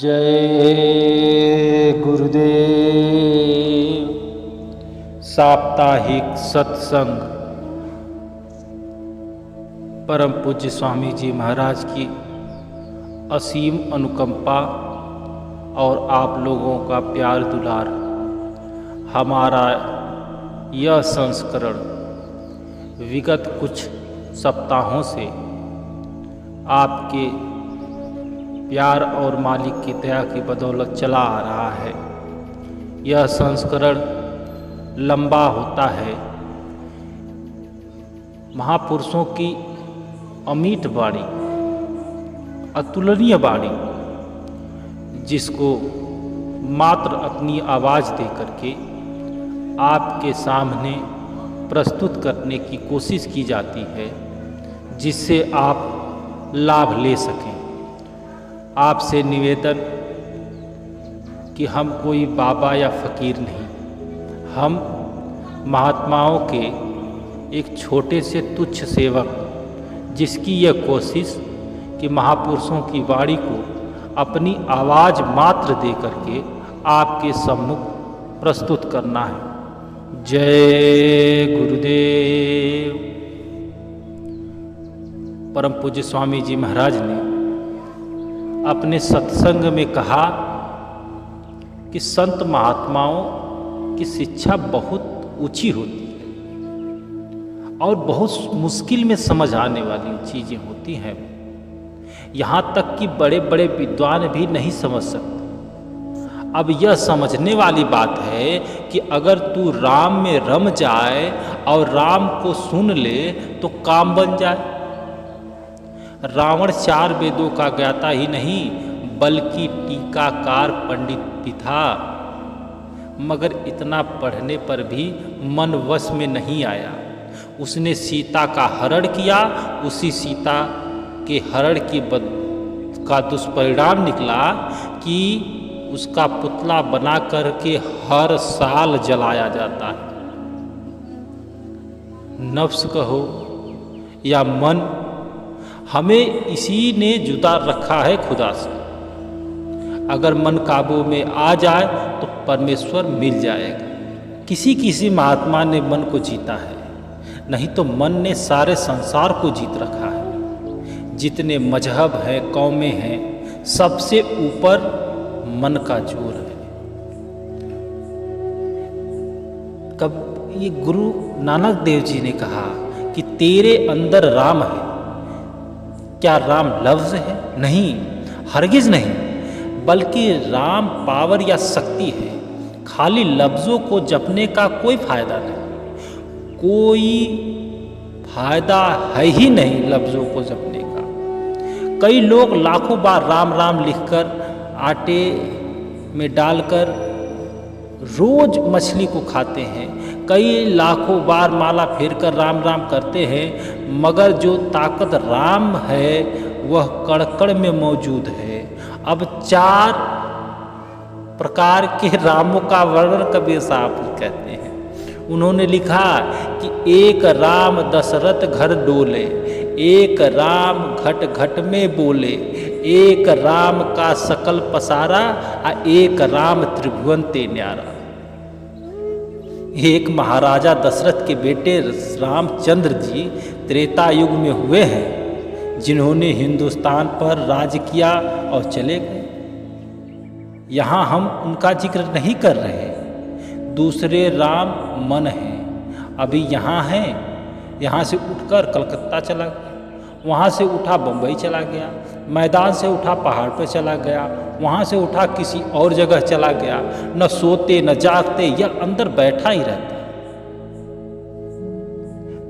जय गुरुदेव। साप्ताहिक सत्संग परम पूज्य स्वामी जी महाराज की असीम अनुकंपा और आप लोगों का प्यार दुलार। हमारा यह संस्करण विगत कुछ सप्ताहों से आपके प्यार और मालिक की दया की बदौलत चला आ रहा है। यह संस्करण लंबा होता है। महापुरुषों की अमिट वाणी, अतुलनीय वाणी, जिसको मात्र अपनी आवाज़ दे करके आपके सामने प्रस्तुत करने की कोशिश की जाती है, जिससे आप लाभ ले सकें। आपसे निवेदन कि हम कोई बाबा या फकीर नहीं, हम महात्माओं के एक छोटे से तुच्छ सेवक, जिसकी यह कोशिश कि महापुरुषों की वाणी को अपनी आवाज़ मात्र दे करके आपके सम्मुख प्रस्तुत करना है। जय गुरुदेव। परम पूज्य स्वामी जी महाराज ने अपने सत्संग में कहा कि संत महात्माओं की शिक्षा बहुत ऊंची होती है और बहुत मुश्किल में समझ आने वाली चीज़ें होती हैं। यहाँ तक कि बड़े बड़े विद्वान भी नहीं समझ सकते। अब यह समझने वाली बात है कि अगर तू राम में रम जाए और राम को सुन ले तो काम बन जाए। रावण 4 वेदों का ज्ञाता ही नहीं बल्कि टीकाकार पंडित भी था, मगर इतना पढ़ने पर भी मन वश में नहीं आया। उसने सीता का हरण किया। उसी सीता के हरण का दुष्परिणाम निकला कि उसका पुतला बना करके हर साल जलाया जाता है। नफ्स कहो या मन, हमें इसी ने जुदा रखा है खुदा से। अगर मन काबू में आ जाए तो परमेश्वर मिल जाएगा। किसी किसी महात्मा ने मन को जीता है, नहीं तो मन ने सारे संसार को जीत रखा है। जितने मजहब हैं, कौमें हैं, सबसे ऊपर मन का जोर है। कब ये गुरु नानक देव जी ने कहा कि तेरे अंदर राम है। क्या राम लफ्ज़ है? नहीं, हरगिज़ नहीं, बल्कि राम पावर या शक्ति है। खाली लफ्ज़ों को जपने का कोई फायदा नहीं, कोई फायदा है ही नहीं लफ्ज़ों को जपने का। कई लोग लाखों बार राम राम लिखकर आटे में डालकर रोज मछली को खाते हैं। कई लाखों बार माला फेर कर राम राम करते हैं, मगर जो ताकत राम है वह कण कण में मौजूद है। अब 4 प्रकार के रामों का वर्णन कबीर साहब कहते हैं। उन्होंने लिखा कि एक राम दशरथ घर डोले, एक राम घट घट में बोले, एक राम का सकल पसारा, एक राम त्रिभुवन ते न्यारा। एक महाराजा दशरथ के बेटे रामचंद्र जी त्रेता युग में हुए हैं, जिन्होंने हिंदुस्तान पर राज किया और चले गए। यहाँ हम उनका जिक्र नहीं कर रहे। दूसरे राम मन हैं, अभी यहाँ हैं। यहाँ से उठकर कलकत्ता चला गया, वहाँ से उठा बम्बई चला गया, मैदान से उठा पहाड़ पर चला गया, वहाँ से उठा किसी और जगह चला गया। न सोते न जागते, यह अंदर बैठा ही रहता है।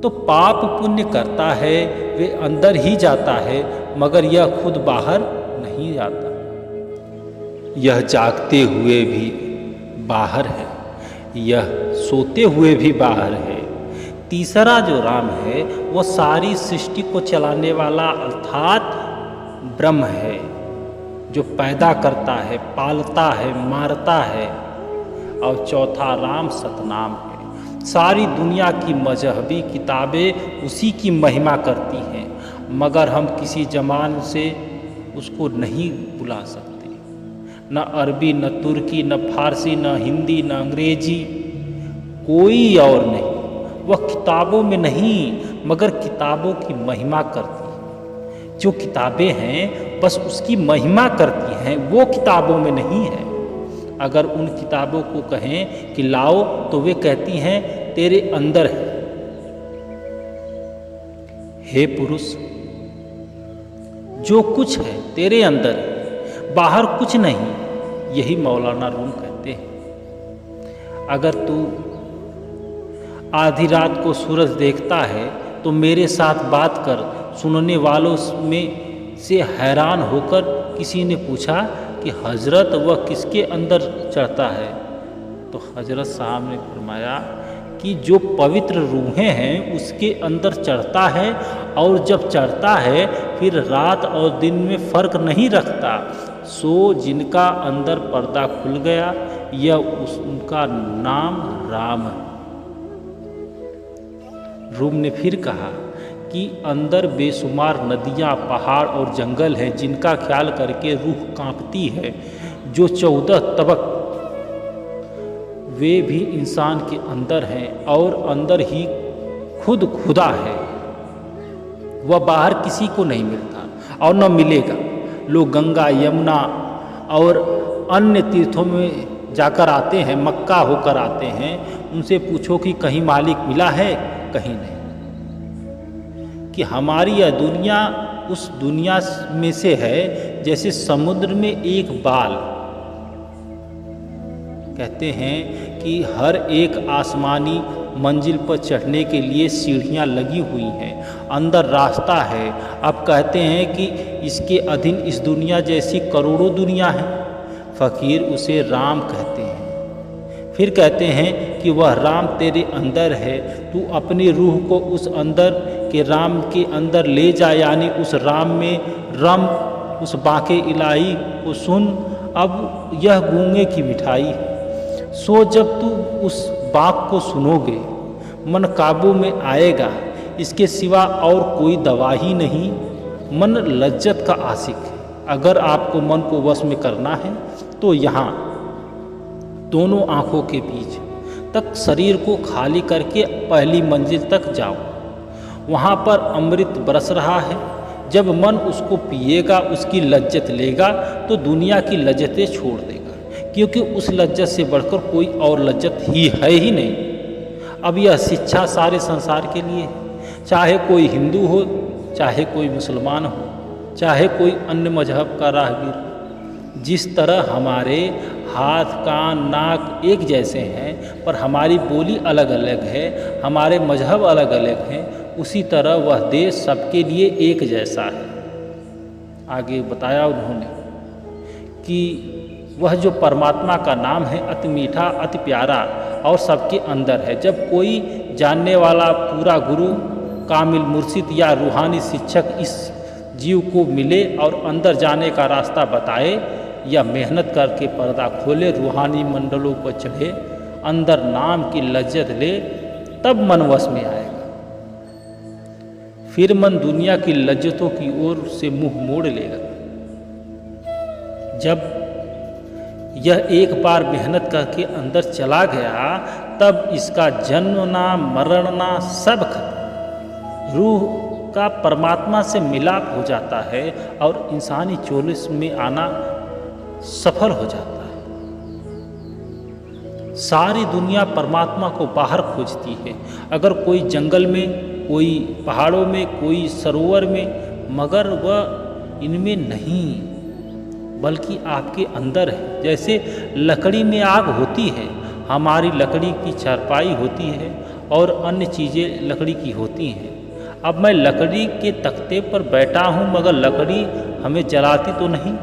तो पाप पुण्य करता है वे अंदर ही जाता है, मगर यह खुद बाहर नहीं जाता। यह जागते हुए भी बाहर है, यह सोते हुए भी बाहर है। तीसरा जो राम है वो सारी सृष्टि को चलाने वाला अर्थात ब्रह्म है, जो पैदा करता है, पालता है, मारता है। और चौथा राम सतनाम है। सारी दुनिया की मजहबी किताबें उसी की महिमा करती हैं, मगर हम किसी जमान से उसको नहीं बुला सकते। न अरबी, न तुर्की, न फारसी, न हिंदी, न अंग्रेजी, कोई और नहीं। वह किताबों में नहीं मगर किताबों की महिमा करती है। जो किताबें हैं बस उसकी महिमा करती हैं, वो किताबों में नहीं है। अगर उन किताबों को कहें कि लाओ तो वे कहती हैं तेरे अंदर है। हे पुरुष, जो कुछ है तेरे अंदर है, बाहर कुछ नहीं। यही मौलाना रूम कहते हैं। अगर तू आधी रात को सूरज देखता है तो मेरे साथ बात कर। सुनने वालों में से हैरान होकर किसी ने पूछा कि हजरत वह किसके अंदर चढ़ता है? तो हजरत साहब ने फरमाया कि जो पवित्र रूहें हैं उसके अंदर चढ़ता है, और जब चढ़ता है फिर रात और दिन में फर्क नहीं रखता। सो जिनका अंदर पर्दा खुल गया, यह उनका नाम राम है। रूम ने फिर कहा कि अंदर बेशुमार नदियाँ, पहाड़ और जंगल हैं जिनका ख्याल करके रूह कांपती है। जो 14 तबक वे भी इंसान के अंदर हैं और अंदर ही खुद खुदा है। वह बाहर किसी को नहीं मिलता और न मिलेगा। लोग गंगा, यमुना और अन्य तीर्थों में जाकर आते हैं, मक्का होकर आते हैं। उनसे पूछो कि कहीं मालिक मिला है? कहीं नहीं। कि हमारी यह दुनिया उस दुनिया में से है जैसे समुद्र में एक बाल। कहते हैं कि हर एक आसमानी मंजिल पर चढ़ने के लिए सीढ़ियां लगी हुई हैं, अंदर रास्ता है। अब कहते हैं कि इसके अधीन इस दुनिया जैसी करोड़ों दुनिया है। फकीर उसे राम कहते हैं। फिर कहते हैं कि वह राम तेरे अंदर है, तू अपनी रूह को उस अंदर के राम के अंदर ले जा, यानी उस राम में रम, उस बाके इलाही को सुन। अब यह गूंगे की मिठाई है। सो जब तू उस बाक को सुनोगे मन काबू में आएगा। इसके सिवा और कोई दवा ही नहीं। मन लज्जत का आशिक है। अगर आपको मन को वश में करना है तो यहाँ दोनों आँखों के बीच तक शरीर को खाली करके पहली मंजिल तक जाओ। वहाँ पर अमृत बरस रहा है। जब मन उसको पिएगा, उसकी लज्जत लेगा तो दुनिया की लज्जतें छोड़ देगा, क्योंकि उस लज्जत से बढ़कर कोई और लज्जत ही है ही नहीं। अब यह शिक्षा सारे संसार के लिए है। चाहे कोई हिंदू हो, चाहे कोई मुसलमान हो, चाहे कोई अन्य मजहब का राहगीर हो। जिस तरह हमारे हाथ, कान, नाक एक जैसे हैं पर हमारी बोली अलग अलग है, हमारे मजहब अलग अलग हैं, उसी तरह वह देश सबके लिए एक जैसा है। आगे बताया उन्होंने कि वह जो परमात्मा का नाम है अति मीठा, अति प्यारा और सबके अंदर है। जब कोई जानने वाला पूरा गुरु, कामिल मुर्शिद या रूहानी शिक्षक इस जीव को मिले और अंदर जाने का रास्ता बताए या मेहनत करके पर्दा खोले, रूहानी मंडलों पर चढ़े, अंदर नाम की लज्जत ले, तब मन वश में आएगा। फिर मन दुनिया की लज्जतों की ओर से मुंह मोड़ लेगा। जब यह एक बार मेहनत करके अंदर चला गया तब इसका जन्मना, मरना सब खत्म। रूह का परमात्मा से मिलाप हो जाता है और इंसानी चोलिस में आना सफल हो जाता है। सारी दुनिया परमात्मा को बाहर खोजती है। अगर कोई जंगल में, कोई पहाड़ों में, कोई सरोवर में, मगर वह इनमें नहीं बल्कि आपके अंदर है। जैसे लकड़ी में आग होती है, हमारी लकड़ी की चारपाई होती है और अन्य चीज़ें लकड़ी की होती हैं। अब मैं लकड़ी के तख्ते पर बैठा हूँ मगर लकड़ी हमें जलाती तो नहीं।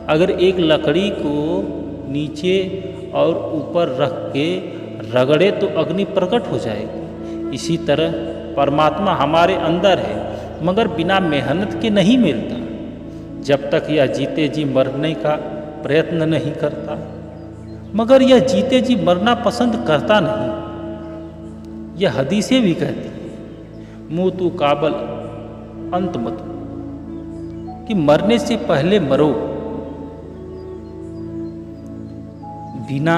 अगर एक लकड़ी को नीचे और ऊपर रख के रगड़े तो अग्नि प्रकट हो जाएगी। इसी तरह परमात्मा हमारे अंदर है मगर बिना मेहनत के नहीं मिलता। जब तक यह जीते जी मरने का प्रयत्न नहीं करता, मगर यह जीते जी मरना पसंद करता नहीं। यह हदीसें भी कहती है, मूतु काबल अंत मतु, कि मरने से पहले मरो। बिना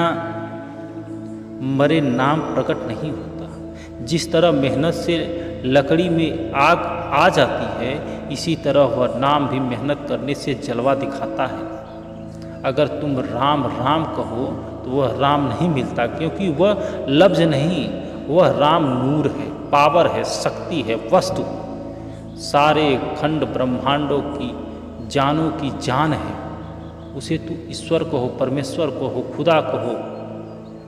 मरे नाम प्रकट नहीं होता। जिस तरह मेहनत से लकड़ी में आग आ जाती है, इसी तरह वह नाम भी मेहनत करने से जलवा दिखाता है। अगर तुम राम राम कहो तो वह राम नहीं मिलता, क्योंकि वह लफ्ज़ नहीं, वह राम नूर है, पावर है, शक्ति है, वस्तु। सारे खंड ब्रह्मांडों की जानों की जान है। उसे तू ईश्वर कहो, परमेश्वर कहो, खुदा कहो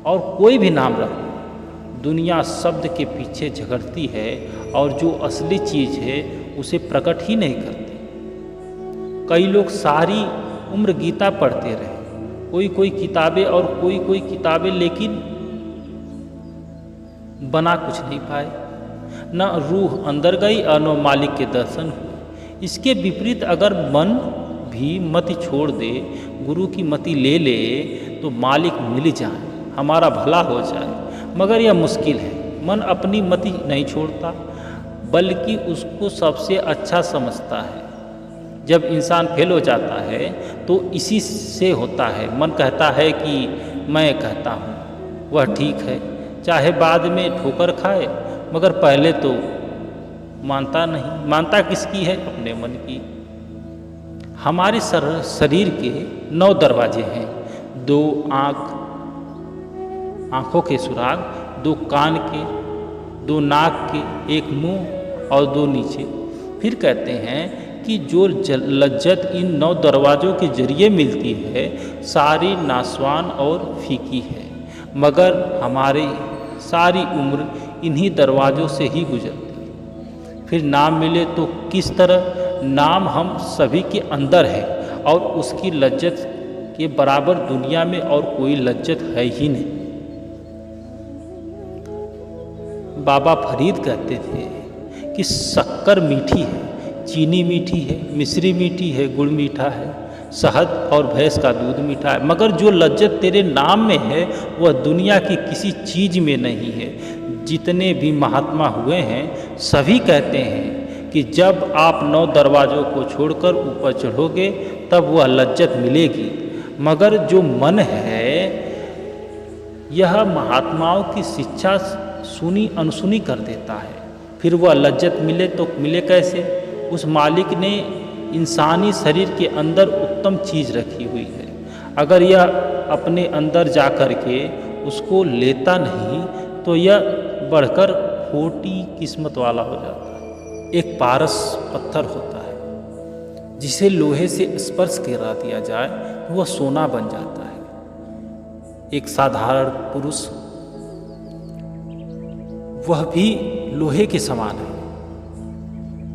और कोई भी नाम रखो, दुनिया शब्द के पीछे झगड़ती है और जो असली चीज़ है उसे प्रकट ही नहीं करती। कई लोग सारी उम्र गीता पढ़ते रहे, कोई किताबें और कोई किताबें, लेकिन बना कुछ नहीं पाए। न रूह अंदर गई और न मालिक के दर्शन हुए। इसके विपरीत अगर मन भी मति छोड़ दे, गुरु की मति ले ले, तो मालिक मिल जाए, हमारा भला हो जाए। मगर यह मुश्किल है। मन अपनी मति नहीं छोड़ता, बल्कि उसको सबसे अच्छा समझता है। जब इंसान फेल हो जाता है तो इसी से होता है। मन कहता है कि मैं कहता हूँ, वह ठीक है, चाहे बाद में ठोकर खाए, मगर पहले तो मानता नहीं। मानता किसकी है? अपने मन की। हमारे शरीर के 9 दरवाजे हैं। 2 आँखों के सुराग, 2 कान के, 2 नाक के, 1 मुंह और 2 नीचे। फिर कहते हैं कि जो लज्जत इन 9 दरवाज़ों के जरिए मिलती है, सारी नासवान और फीकी है, मगर हमारी सारी उम्र इन्हीं दरवाज़ों से ही गुजरती है। फिर नाम मिले तो किस तरह? नाम हम सभी के अंदर है और उसकी लज्जत के बराबर दुनिया में और कोई लज्जत है ही नहीं। बाबा फरीद कहते थे कि शक्कर मीठी है, चीनी मीठी है, मिश्री मीठी है, गुड़ मीठा है, शहद और भैंस का दूध मीठा है, मगर जो लज्जत तेरे नाम में है वह दुनिया की किसी चीज़ में नहीं है। जितने भी महात्मा हुए हैं सभी कहते हैं कि जब आप 9 दरवाज़ों को छोड़कर ऊपर चढ़ोगे तब वह लज्जत मिलेगी। मगर जो मन है, यह महात्माओं की शिक्षा सुनी अनसुनी कर देता है। फिर वह लज्जत मिले तो मिले कैसे? उस मालिक ने इंसानी शरीर के अंदर उत्तम चीज़ रखी हुई है। अगर यह अपने अंदर जा कर के उसको लेता नहीं तो यह बढ़कर खोटी किस्मत वाला हो जाता है। एक पारस पत्थर होता है, जिसे लोहे से स्पर्श करा दिया जाए तो वह सोना बन जाता है। एक साधारण पुरुष, वह भी लोहे के समान है,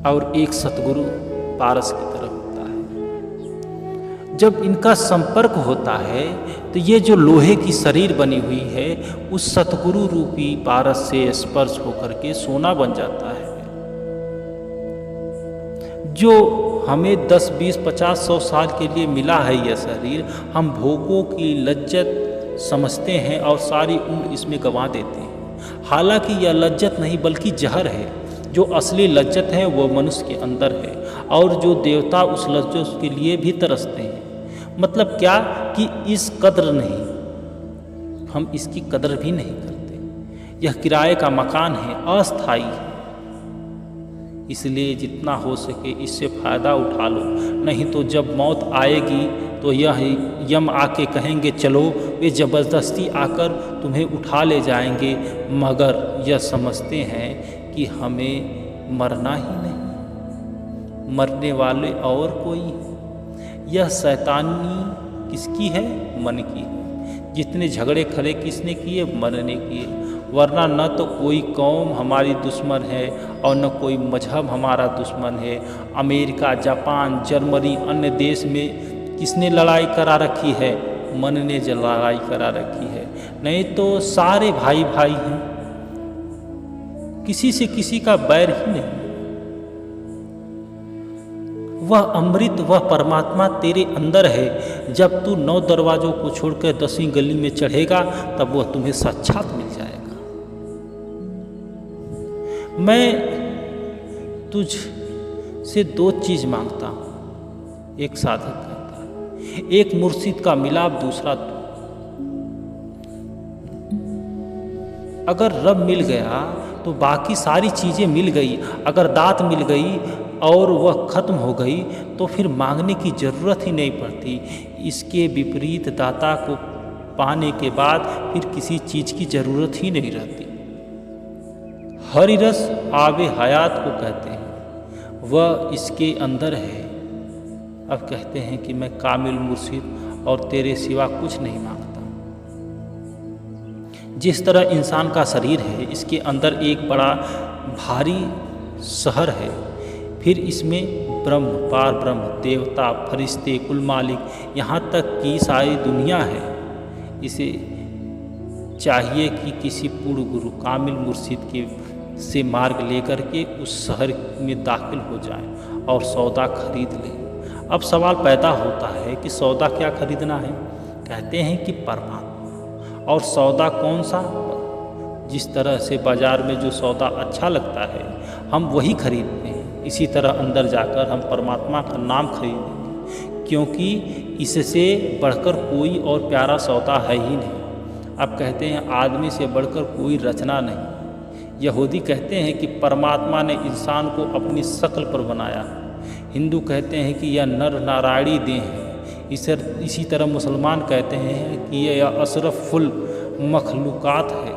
और एक सतगुरु पारस की तरह होता है। जब इनका संपर्क होता है तो ये जो लोहे की शरीर बनी हुई है, उस सतगुरु रूपी पारस से स्पर्श होकर के सोना बन जाता है। जो हमें 10, 20, 50, 100 साल के लिए मिला है यह शरीर, हम भोगों की लज्जत समझते हैं और सारी उम्र इसमें गंवा देते हैं। हालांकि यह लज्जत नहीं बल्कि जहर है। जो असली लज्जत है वो मनुष्य के अंदर है, और जो देवता उस लज्जत के लिए भी तरसते हैं। मतलब क्या कि इस कद्र नहीं, हम इसकी कदर भी नहीं करते। यह किराए का मकान है, अस्थाई है, इसलिए जितना हो सके इससे फ़ायदा उठा लो। नहीं तो जब मौत आएगी तो यह यम आके कहेंगे चलो, वे ज़बरदस्ती आकर तुम्हें उठा ले जाएंगे, मगर यह समझते हैं कि हमें मरना ही नहीं, मरने वाले और कोई है। यह शैतानी किसकी है? मन की है। जितने झगड़े खड़े किसने किए? मन ने किए। वरना न तो कोई कौम हमारी दुश्मन है और न कोई मजहब हमारा दुश्मन है। अमेरिका, जापान, जर्मनी, अन्य देश में किसने लड़ाई करा रखी है? मन ने लड़ाई करा रखी है। नहीं तो सारे भाई भाई हैं, किसी से किसी का बैर ही नहीं। वह अमृत, वह परमात्मा तेरे अंदर है। जब तू 9 दरवाज़ों को छोड़कर 10वीं गली में चढ़ेगा तब वह तुम्हें साक्षात मिल जाएगा। मैं तुझ से 2 चीज़ मांगता हूँ, एक साधक कहता है। एक मुर्शिद का मिलाप, दूसरा तू। अगर रब मिल गया तो बाकी सारी चीज़ें मिल गई। अगर दात मिल गई और वह ख़त्म हो गई तो फिर मांगने की ज़रूरत ही नहीं पड़ती। इसके विपरीत दाता को पाने के बाद फिर किसी चीज़ की ज़रूरत ही नहीं रहती। हरि रस आबे हयात को कहते हैं, वह इसके अंदर है। अब कहते हैं कि मैं कामिल मुर्शिद और तेरे सिवा कुछ नहीं मांगता। जिस तरह इंसान का शरीर है, इसके अंदर एक बड़ा भारी शहर है, फिर इसमें ब्रह्म, पार ब्रह्म, देवता, फरिश्ते, कुल मालिक, यहाँ तक कि सारी दुनिया है। इसे चाहिए कि किसी पूर्ण गुरु कामिल मुर्शिद के से मार्ग लेकर के उस शहर में दाखिल हो जाएं और सौदा खरीद लें। अब सवाल पैदा होता है कि सौदा क्या खरीदना है? कहते हैं कि परमात्मा। और सौदा कौन सा? जिस तरह से बाज़ार में जो सौदा अच्छा लगता है हम वही खरीदते हैं, इसी तरह अंदर जाकर हम परमात्मा का नाम खरीदेंगे, क्योंकि इससे बढ़कर कोई और प्यारा सौदा है ही नहीं। अब कहते हैं आदमी से बढ़कर कोई रचना नहीं। यहूदी कहते हैं कि परमात्मा ने इंसान को अपनी शक्ल पर बनाया। हिंदू कहते हैं कि यह नर नारायणी देह है। इसी तरह मुसलमान कहते हैं कि यह अशरफुल मखलूक़ात है।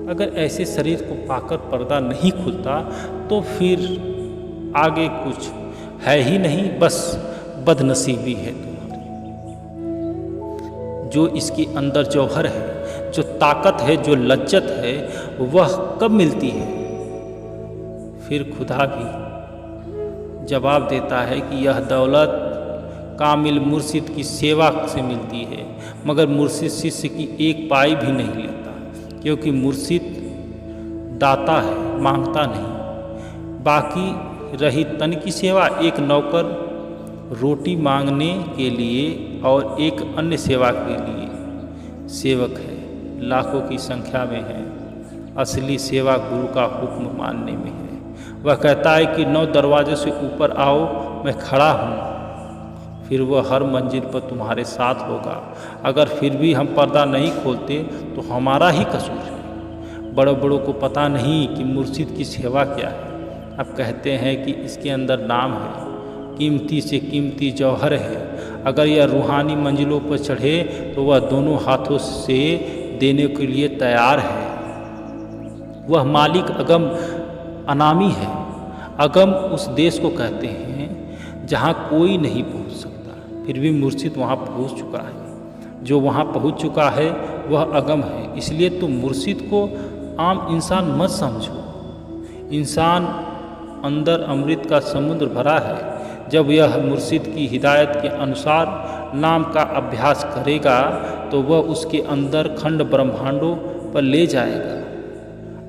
अगर ऐसे शरीर को पाकर पर्दा नहीं खुलता तो फिर आगे कुछ है ही नहीं, बस बदनसीबी है तुम्हारी। जो इसके अंदर जौहर है, जो ताकत है, जो लज्जत है, वह कब मिलती है? फिर खुदा भी जवाब देता है कि यह दौलत कामिल मुर्शिद की सेवा से मिलती है, मगर मुर्शिद शिष्य की एक पाई भी नहीं लेता, क्योंकि मुर्शिद दाता है, मांगता नहीं। बाकी रही तन की सेवा, एक नौकर रोटी मांगने के लिए और एक अन्य सेवा के लिए सेवक है, लाखों की संख्या में है। असली सेवा गुरु का हुक्म मानने में है। वह कहता है कि 9 दरवाजे से ऊपर आओ, मैं खड़ा हूँ। फिर वह हर मंजिल पर तुम्हारे साथ होगा। अगर फिर भी हम पर्दा नहीं खोलते तो हमारा ही कसूर है। बड़ों बड़ों को पता नहीं कि मुर्शिद की सेवा क्या है। अब कहते हैं कि इसके अंदर नाम है, कीमती से कीमती जौहर है। अगर यह रूहानी मंजिलों पर चढ़े तो वह दोनों हाथों से देने के लिए तैयार है। वह मालिक अगम अनामी है। अगम उस देश को कहते हैं जहाँ कोई नहीं पहुँच सकता, फिर भी मुर्शिद वहाँ पहुँच चुका है। जो वहाँ पहुँच चुका है वह अगम है। इसलिए तुम मुर्शिद को आम इंसान मत समझो। इंसान अंदर अमृत का समुद्र भरा है। जब यह मुर्शिद की हिदायत के अनुसार नाम का अभ्यास करेगा तो वह उसके अंदर खंड ब्रह्मांडों पर ले जाएगा।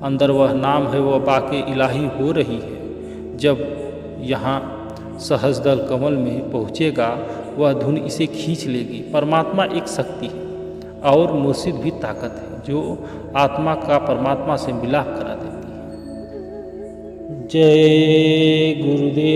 अंदर वह नाम है, वह बाक़े इलाही हो रही है। जब यहाँ सहस्रदल कमल में पहुँचेगा वह धुन इसे खींच लेगी। परमात्मा एक शक्ति है और मुर्शिद भी ताकत है जो आत्मा का परमात्मा से मिलाप करा देती है। जय गुरुदेव।